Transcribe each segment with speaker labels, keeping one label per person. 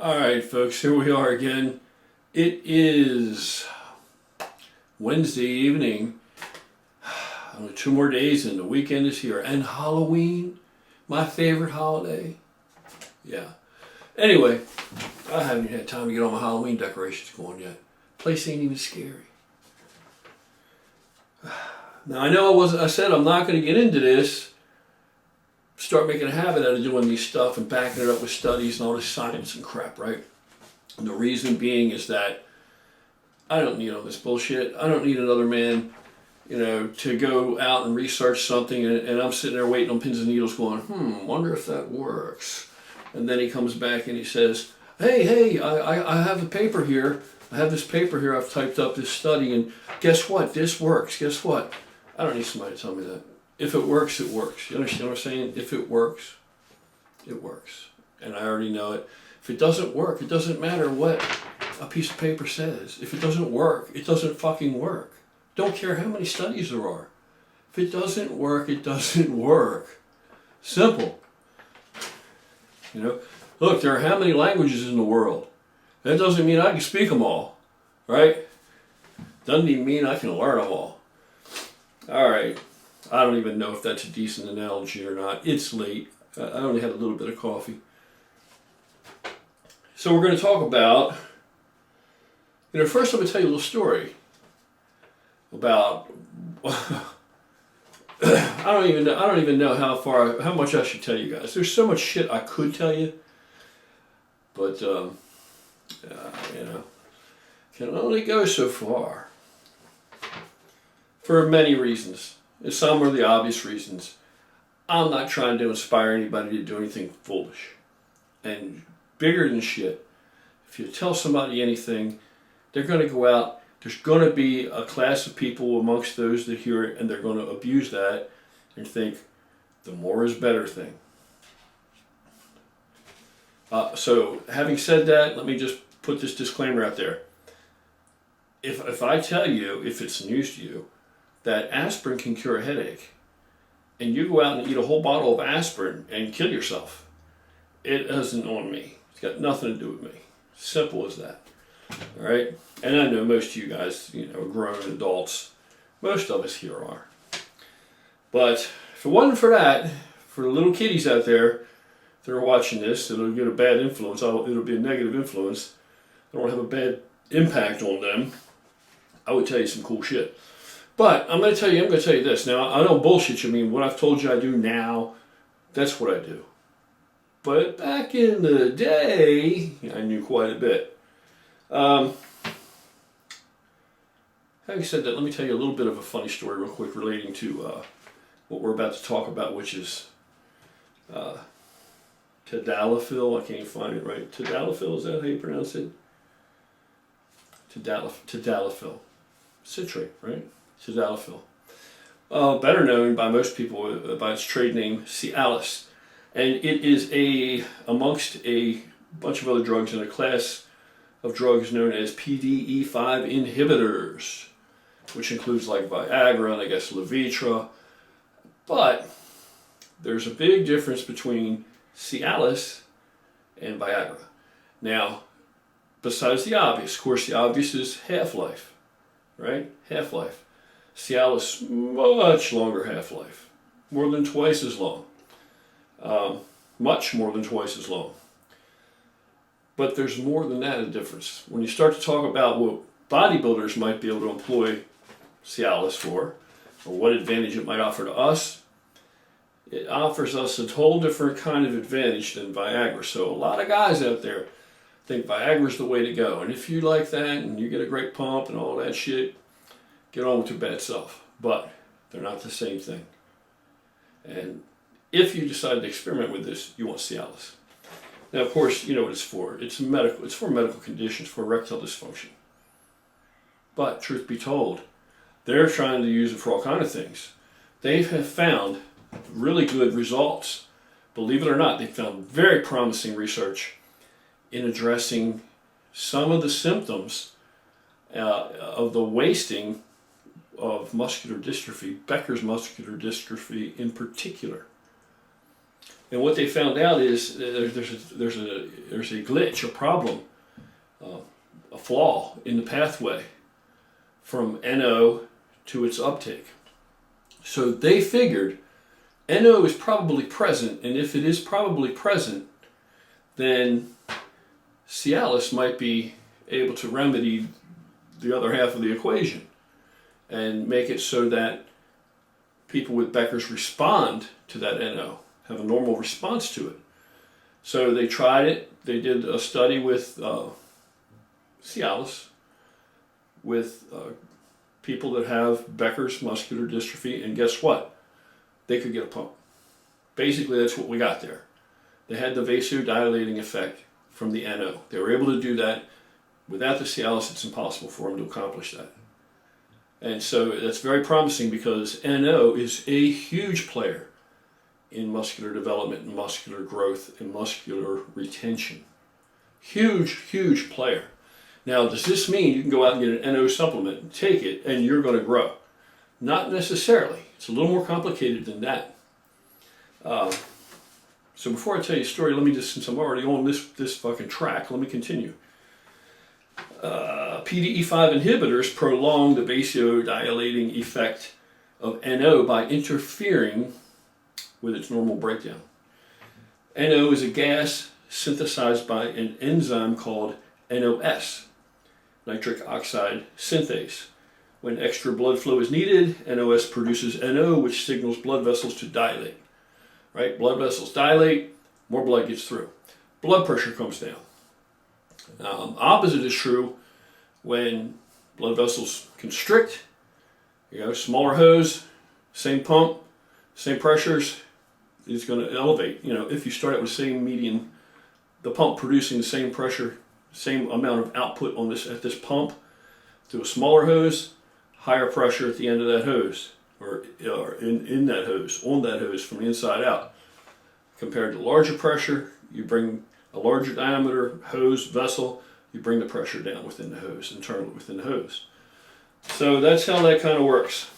Speaker 1: Alright folks, here we are again. It is Wednesday evening. Only 2 more days and the weekend is here. And Halloween, my favorite holiday. Yeah. Anyway, I haven't had time to get all my Halloween decorations going yet. Place ain't even scary. Now I know I said I'm not going to get into this. Start making a habit out of doing these stuff and backing it up with studies and all this science and crap, right? And the reason being is that I don't need all this bullshit. I don't need another man, to go out and research something and I'm sitting there waiting on pins and needles going, wonder if that works. And then he comes back and he says, hey, I have a paper here. I have this paper here. I've typed up this study and guess what? This works. Guess what? I don't need somebody to tell me that. If it works, it works. You understand what I'm saying? If it works, it works. And I already know it. If it doesn't work, it doesn't matter what a piece of paper says. If it doesn't work, it doesn't fucking work. Don't care how many studies there are. If it doesn't work, it doesn't work. Simple. Look, there are how many languages in the world? That doesn't mean I can speak them all, right? Doesn't even mean I can learn them all. All right. I don't even know if that's a decent analogy or not. It's late. I only had a little bit of coffee. So we're going to talk about, first I'm going to tell you a little story about, I don't even know how much I should tell you guys. There's so much shit I could tell you, but, can only go so far for many reasons. Some are the obvious reasons. I'm not trying to inspire anybody to do anything foolish. And bigger than shit, if you tell somebody anything, they're going to go out. There's going to be a class of people amongst those that hear it, and they're going to abuse that and think the more is better thing. So having said that, let me just put this disclaimer out there. If I tell you, if it's news to you, that aspirin can cure a headache, and you go out and eat a whole bottle of aspirin and kill yourself, it isn't on me. It's got nothing to do with me. Simple as that. All right? And I know most of you guys, grown adults, most of us here are. But if it wasn't for that, for the little kiddies out there that are watching this, it'll get a bad influence. It'll be a negative influence. I don't have a bad impact on them. I would tell you some cool shit. But I'm going to tell you this. Now, I don't bullshit you. I mean, what I've told you I do now, that's what I do. But back in the day, I knew quite a bit. Having said that, let me tell you a little bit of a funny story real quick relating to what we're about to talk about, which is Tadalafil. I can't find it right. Tadalafil, is that how you pronounce it? Tadalafil. Citrate, right? Tadalafil. Better known by most people by its trade name Cialis. And it is amongst a bunch of other drugs in a class of drugs known as PDE5 inhibitors, which includes like Viagra and I guess Levitra. But there's a big difference between Cialis and Viagra. Now, besides the obvious, of course the obvious is half-life, right? Half-life. Cialis, much longer half-life, more than twice as long, much more than twice as long. But there's more than that a difference. When you start to talk about what bodybuilders might be able to employ Cialis for, or what advantage it might offer to us, it offers us a whole different kind of advantage than Viagra. So a lot of guys out there think Viagra's the way to go. And if you like that and you get a great pump and all that shit, get on with your bad self. But they're not the same thing. And if you decide to experiment with this, you want Cialis. Now, of course, you know what it's for. It's for medical conditions, for erectile dysfunction. But truth be told, they're trying to use it for all kinds of things. They have found really good results. Believe it or not, they found very promising research in addressing some of the symptoms of the wasting of muscular dystrophy, Becker's muscular dystrophy in particular. And what they found out is there's a glitch, a problem, a flaw in the pathway from NO to its uptake. So they figured NO is probably present, and if it is probably present, then Cialis might be able to remedy the other half of the equation and make it so that people with Becker's respond to that NO, have a normal response to it. So they tried it. They did a study with Cialis with people that have Becker's muscular dystrophy, and guess what? They could get a pump. Basically, that's what we got there. They had the vasodilating effect from the NO. They were able to do that. Without the Cialis, it's impossible for them to accomplish that. And so that's very promising because NO is a huge player in muscular development and muscular growth and muscular retention. Huge, huge player. Now, does this mean you can go out and get an NO supplement and take it and you're going to grow? Not necessarily. It's a little more complicated than that. So before I tell you a story, let me just, since I'm already on this fucking track, let me continue. PDE5 inhibitors prolong the vasodilating effect of NO by interfering with its normal breakdown. NO is a gas synthesized by an enzyme called NOS, Nitric Oxide synthase. When extra blood flow is needed, NOS produces NO, which signals blood vessels to dilate. Right? Blood vessels dilate, more blood gets through. Blood pressure comes down. Opposite is true when blood vessels constrict. Smaller hose, same pump, same pressures, is going to elevate. If you start out with the same median, the pump producing the same pressure, same amount of output on this at this pump, to a smaller hose, higher pressure at the end of that hose, or in that hose, on that hose from the inside out. Compared to larger pressure, you bring a larger diameter hose vessel, you bring the pressure down within the hose, internally within the hose. So that's how that kind of works.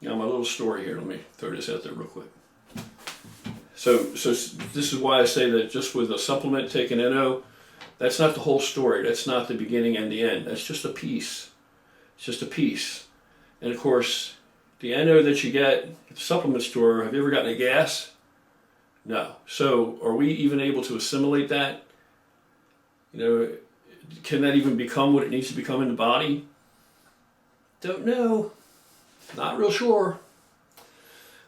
Speaker 1: Now my little story here, let me throw this out there real quick. So this is why I say that just with a supplement taking NO, that's not the whole story. That's not the beginning and the end. That's just a piece. It's just a piece. And of course, the NO that you get at the supplement store, have you ever gotten a gas? No. So are we even able to assimilate that? Can that even become what it needs to become in the body? Don't know. Not real sure.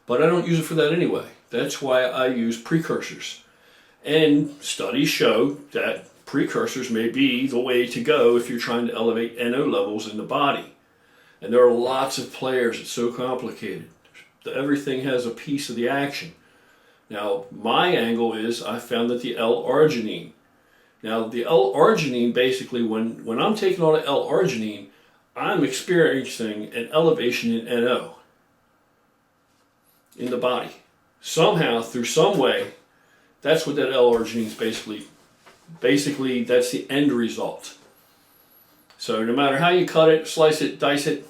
Speaker 1: But I don't use it for that anyway. That's why I use precursors. And studies show that precursors may be the way to go if you're trying to elevate NO levels in the body. And there are lots of players. It's so complicated. Everything has a piece of the action. Now, my angle is I found that the L-arginine. Now, the L-arginine, basically, when I'm taking on an L-arginine, I'm experiencing an elevation in NO in the body. Somehow, through some way, that's what that L-arginine is basically, that's the end result. So no matter how you cut it, slice it, dice it,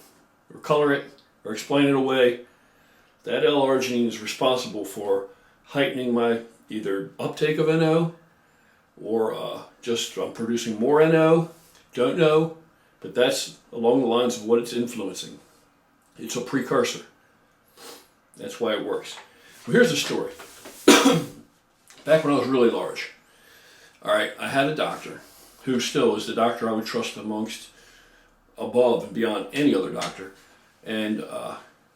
Speaker 1: or color it, or explain it away, that L-arginine is responsible for heightening my either uptake of NO or just producing more NO. Don't know, but that's along the lines of what it's influencing. It's a precursor. That's why it works. Well, here's the story. Back when I was really large, all right, I had a doctor who still is the doctor I would trust above and beyond any other doctor. And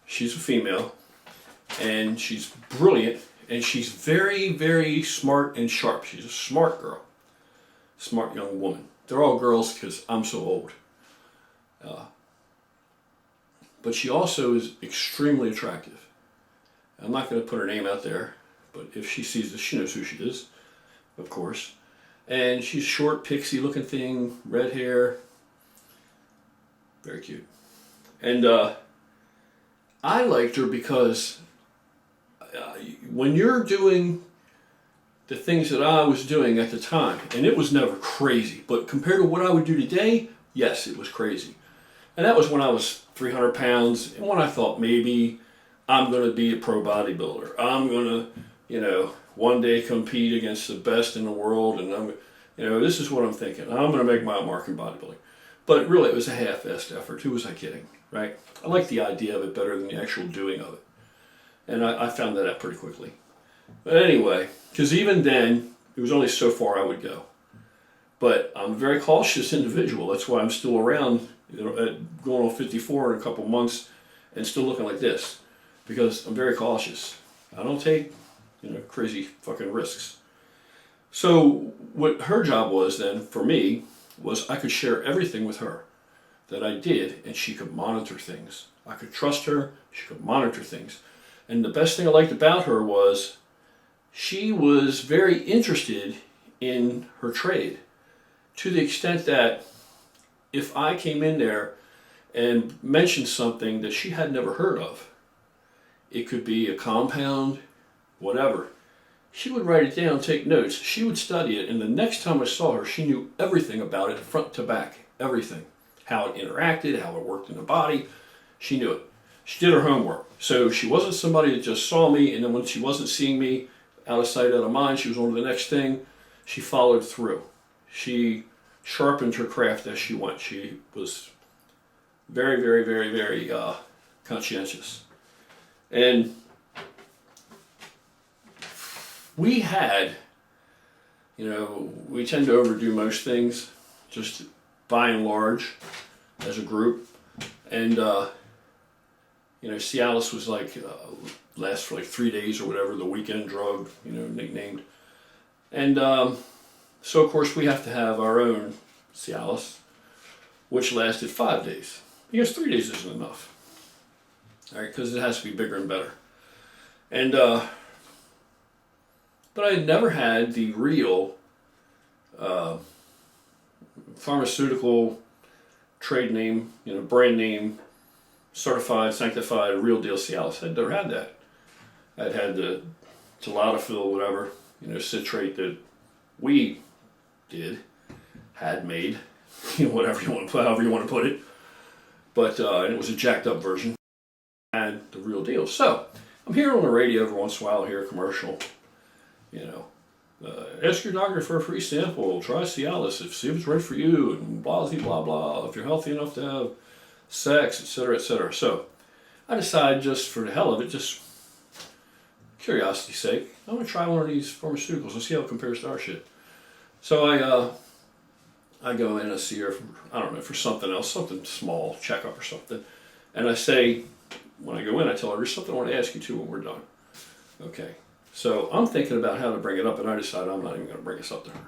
Speaker 1: she's a female, and she's brilliant, and she's very, very smart and sharp. She's a smart girl, smart young woman. They're all girls because I'm so old. But she also is extremely attractive. I'm not going to put her name out there, but if she sees this, she knows who she is, of course. And she's short, pixie looking thing, red hair, very cute. And I liked her because when you're doing the things that I was doing at the time, and it was never crazy, but compared to what I would do today, yes, it was crazy. And that was when I was 300 pounds, and when I thought maybe I'm going to be a pro bodybuilder. I'm going to, you know, one day compete against the best in the world, and this is what I'm thinking. I'm going to make my mark in bodybuilding. But really, it was a half-assed effort. Who was I kidding, right? I like the idea of it better than the actual doing of it. And I found that out pretty quickly. But anyway, because even then, it was only so far I would go. But I'm a very cautious individual. That's why I'm still around, going on 54 in a couple months and still looking like this. Because I'm very cautious. I don't take, crazy fucking risks. So what her job was then, for me, was I could share everything with her that I did, and she could monitor things. I could trust her, she could monitor things. And the best thing I liked about her was she was very interested in her trade, to the extent that if I came in there and mentioned something that she had never heard of, it could be a compound, whatever, she would write it down, take notes, she would study it, and the next time I saw her, she knew everything about it, front to back, everything. How it interacted, how it worked in the body, she knew it. She did her homework. So she wasn't somebody that just saw me, and then when she wasn't seeing me, out of sight, out of mind, she was on to the next thing. She followed through. She sharpened her craft as she went. She was very, very, very, very conscientious. And we had, we tend to overdo most things, just by and large, as a group. And, Cialis was lasts for 3 days or whatever, the weekend drug, nicknamed. And so, of course, we have to have our own Cialis, which lasted 5 days. Because 3 days isn't enough. All right, because it has to be bigger and better. And, but I had never had the real pharmaceutical trade name, brand name, certified, sanctified, real deal Cialis. I'd never had that. I'd had the Tadalafil, whatever, citrate that we had made, however you want to put it. But and it was a jacked up version. And the real deal. So I'm hearing on the radio every once in a while, I hear a commercial, ask your doctor for a free sample, try Cialis, see if it's right for you, and blah, blah, blah, if you're healthy enough to have sex, etc., etc. So I decided, just for the hell of it, just curiosity's sake, I'm going to try one of these pharmaceuticals and see how it compares to our shit. So I go in, I see her, for something else, something small, checkup or something, and I say, when I go in, I tell her, there's something I want to ask you too when we're done. Okay. So I'm thinking about how to bring it up, and I decide I'm not even going to bring this up to her.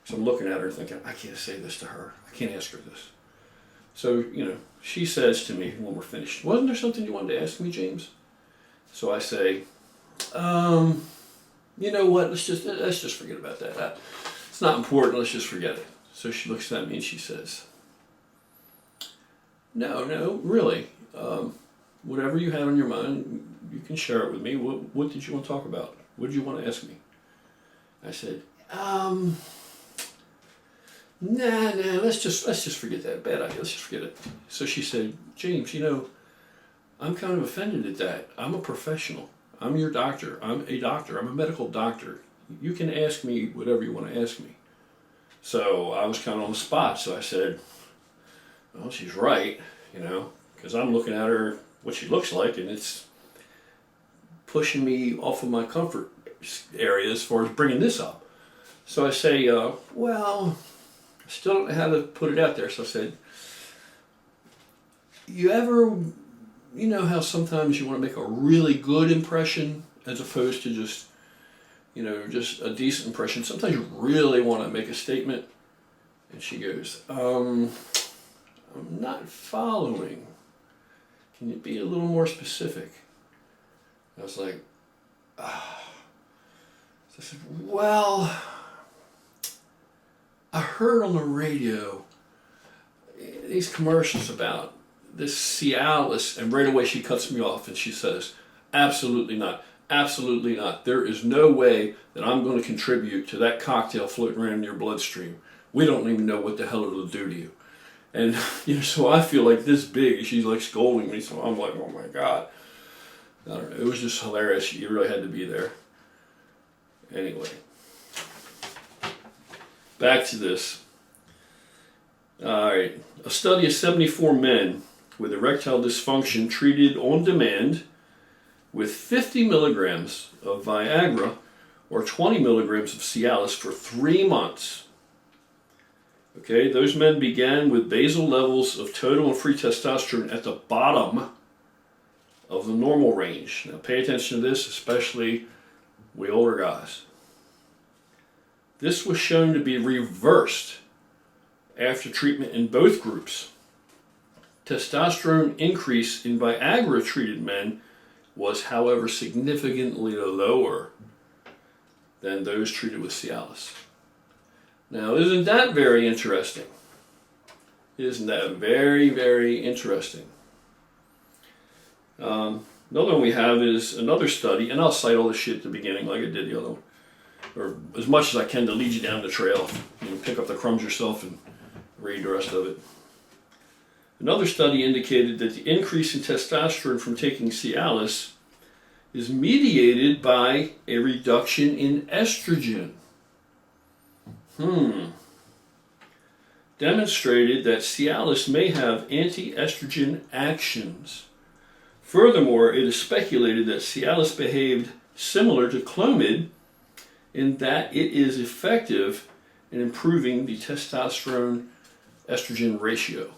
Speaker 1: So I'm looking at her thinking, I can't say this to her. I can't ask her this. So, she says to me when we're finished, wasn't there something you wanted to ask me, James? So I say, you know what, let's just forget about that. It's not important, let's just forget it. So she looks at me and she says, no, really. Whatever you had on your mind, you can share it with me. What did you want to talk about? What did you want to ask me? I said, nah, let's just forget that. Bad idea, let's just forget it. So she said, James, I'm kind of offended at that. I'm a professional. I'm your doctor. I'm a doctor. I'm a medical doctor. You can ask me whatever you want to ask me. So I was kind of on the spot. So I said, well, she's right, because I'm looking at her, what she looks like, and it's pushing me off of my comfort area as far as bringing this up. So I say, well, I still don't know how to put it out there. So I said, you ever, how sometimes you want to make a really good impression as opposed to just, just a decent impression. Sometimes you really want to make a statement. And she goes, I'm not following. Can you be a little more specific? I was like, So I said, well, I heard on the radio these commercials about this Cialis, and right away she cuts me off and she says, absolutely not. Absolutely not. There is no way that I'm going to contribute to that cocktail floating around in your bloodstream. We don't even know what the hell it'll do to you. And, so I feel like this big, she's like scolding me, so I'm like, oh my God. I don't know. It was just hilarious. You really had to be there. Anyway, back to this. All right. A study of 74 men with erectile dysfunction treated on demand with 50 milligrams of Viagra or 20 milligrams of Cialis for 3 months. Okay, those men began with basal levels of total and free testosterone at the bottom of the normal range. Now pay attention to this, especially we older guys. This was shown to be reversed after treatment in both groups. Testosterone increase in Viagra-treated men was, however, significantly lower than those treated with Cialis. Now, isn't that very interesting? Isn't that very, very interesting? Another one we have is another study, and I'll cite all this shit at the beginning like I did the other one, or as much as I can to lead you down the trail. You can pick up the crumbs yourself and read the rest of it. Another study indicated that the increase in testosterone from taking Cialis is mediated by a reduction in estrogen. Demonstrated that Cialis may have anti-estrogen actions. Furthermore, it is speculated that Cialis behaved similar to Clomid in that it is effective in improving the testosterone-estrogen ratio.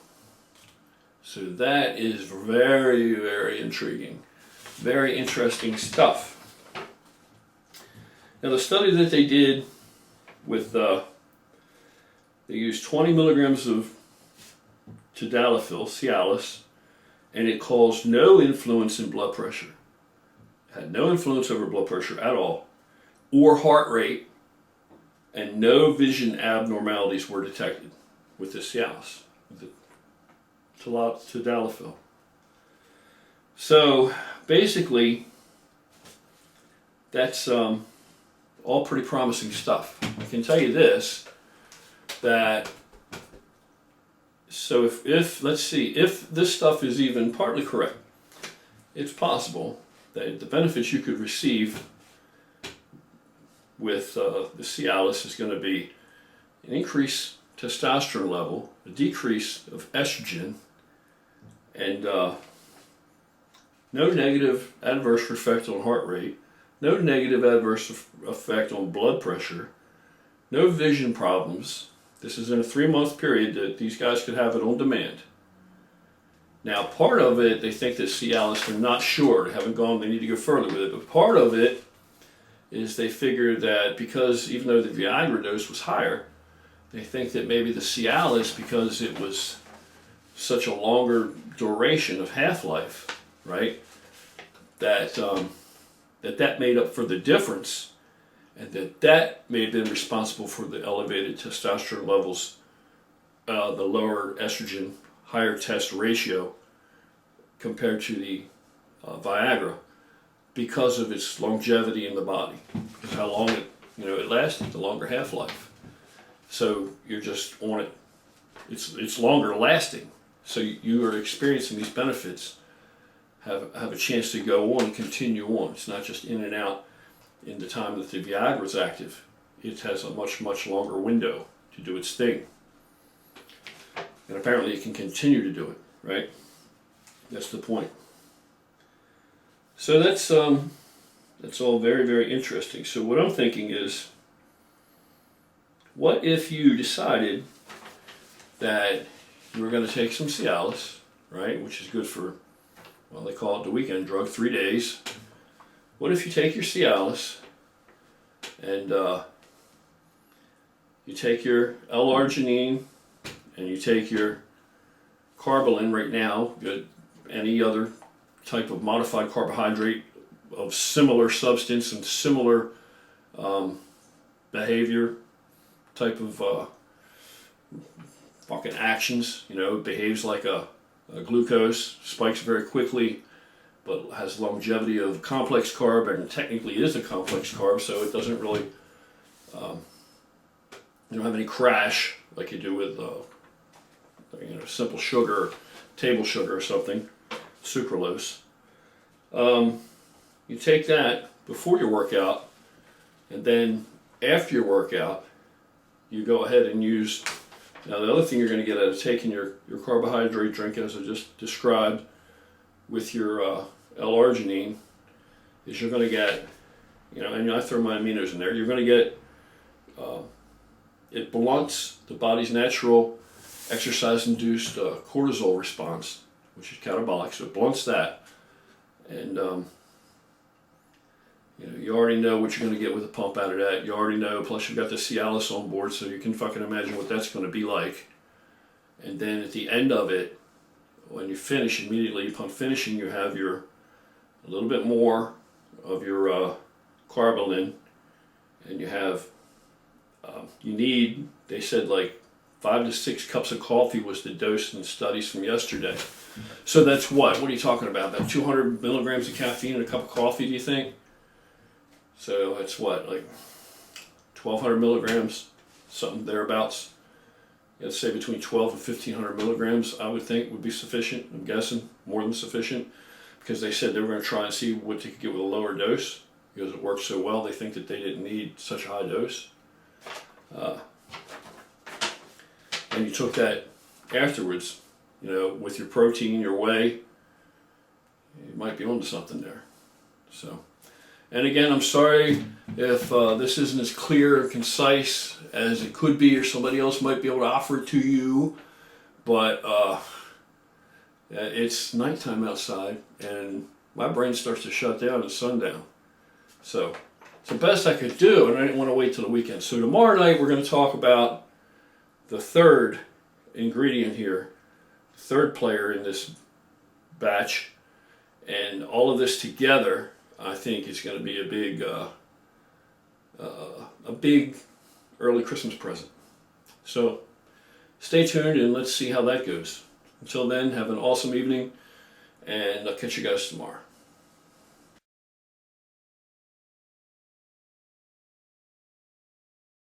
Speaker 1: So that is very, very intriguing. Very interesting stuff. Now the study that they did with, they used 20 milligrams of Tadalafil, Cialis, and it caused no influence in blood pressure. It had no influence over blood pressure at all, or heart rate, and no vision abnormalities were detected with the Cialis, with the Tadalafil. So basically, that's all pretty promising stuff. I can tell you this, that so if let's see, if this stuff is even partly correct, it's possible that the benefits you could receive with the Cialis is going to be an increased testosterone level, a decrease of estrogen, and no negative adverse effect on heart rate, no negative adverse effect on blood pressure, no vision problems. This is in a 3-month period that these guys could have it on demand. Now, part of it, they think that Cialis, they're not sure, they haven't gone, they need to go further with it, but part of it is they figure that because even though the Viagra dose was higher, they think that maybe the Cialis, because it was such a longer duration of half-life, right, that that made up for the difference, and that may have been responsible for the elevated testosterone levels, the lower estrogen, higher test ratio compared to the Viagra, because of its longevity in the body, because how long it lasted, the longer half-life. So you're just on it. It's longer lasting. So you are experiencing these benefits, have a chance to go on and continue on. It's not just in and out in the time that the Viagra is active. It has a much, much longer window to do its thing. And apparently it can continue to do it, right? That's the point. So that's all very, very interesting. So what I'm thinking is, what if you decided that you were going to take some Cialis, right, which is good for, well, they call it the weekend drug, 3 days. What if you take your Cialis and you take your L-arginine and you take your Carbolin right now, any other type of modified carbohydrate of similar substance and similar behavior, type of fucking actions, it behaves like a glucose, spikes very quickly, but has longevity of complex carb, and technically is a complex carb, so it doesn't really, you don't have any crash like you do with simple sugar, table sugar or something, sucralose. you take that before your workout, and then after your workout, you go ahead and use. Now the other thing you're going to get out of taking your carbohydrate drink, as I just described, with your L-arginine, is you're going to get, and I throw my aminos in there, you're going to get, it blunts the body's natural exercise-induced cortisol response, which is catabolic, so it blunts that. And you already know what you're going to get with a pump out of that. You already know, plus you've got the Cialis on board, so you can fucking imagine what that's going to be like. And then at the end of it, when you finish, immediately upon finishing, you have a little bit more of your carbolin, and you have, you need, they said like 5 to 6 cups of coffee was the dose in studies from yesterday. So that's what are you talking about? About 200 milligrams of caffeine in a cup of coffee, do you think? So that's what, like 1,200 milligrams, something thereabouts. Let's say between 12 and 1,500 milligrams, I would think would be sufficient. I'm guessing more than sufficient, because they said they were going to try and see what they could get with a lower dose, because it works so well. They think that they didn't need such a high dose. And you took that afterwards, with your protein, your whey, you might be onto something there. So, and again, I'm sorry if this isn't as clear and concise as it could be, or somebody else might be able to offer it to you, but it's nighttime outside, and my brain starts to shut down at sundown. So it's the best I could do, and I didn't want to wait till the weekend. So tomorrow night, we're going to talk about the third ingredient here, third player in this batch, and all of this together, I think, is going to be a big early Christmas present. So stay tuned and let's see how that goes. Until then, have an awesome evening, and I'll catch you guys tomorrow.